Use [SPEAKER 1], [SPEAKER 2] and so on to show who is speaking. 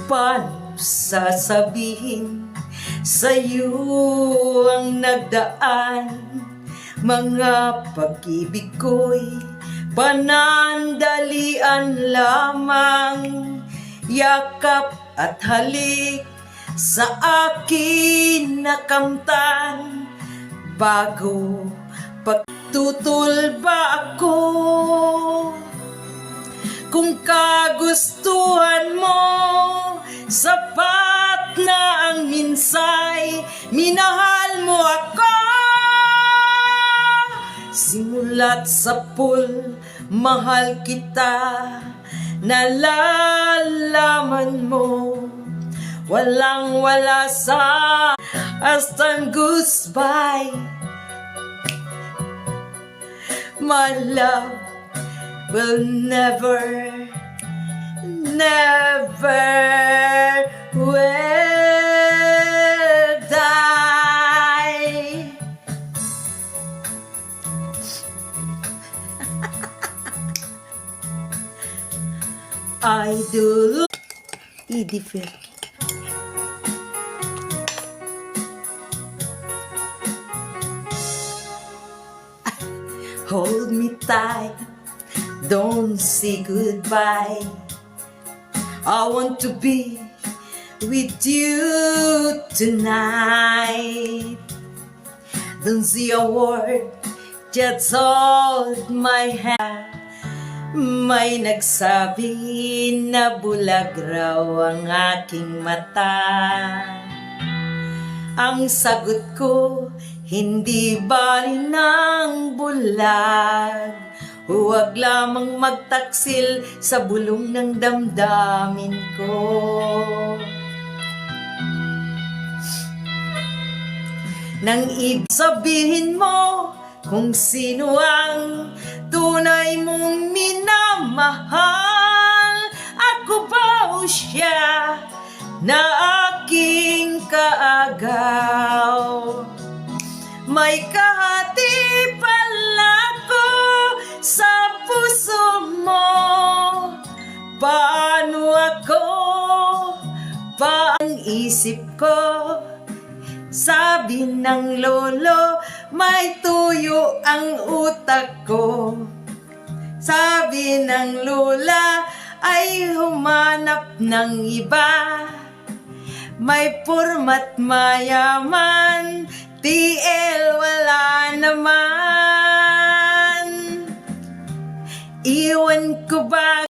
[SPEAKER 1] Paano sasabihin sa'yo ang nagdaan? Mga pag-ibig ko'y panandalian lamang. Yakap at halik sa akin nakamtan. Bago pagtutol ba ako? Kung kagustuhan mo, sapat na ang minsay, minahal mo ako. Simulat sa pool, mahal kita, nalalaman mo. Walang wala sa hastang goodbye. My love will never, never will die. I do Edifir. Hold me tight, don't say goodbye. I want to be with you tonight. Don't say a word, just hold my hand. May nagsabi na bulag raw ang aking mata. Ang sagot ko, hindi bali ng bulag. Huwag lamang magtaksil sa bulong ng damdamin ko. Nang ibig sabihin mo kung sino ang tunay mong minamahal. Ako ba o siya na aking kaagaw? May kahati pala ko sa puso mo. Paano ako? Ang isip ko, sabi ng lolo, may tuyo ang utak ko. Sabi ng lola, ay humanap ng iba. May pormat mayaman, TL wala naman. Iwan ko ba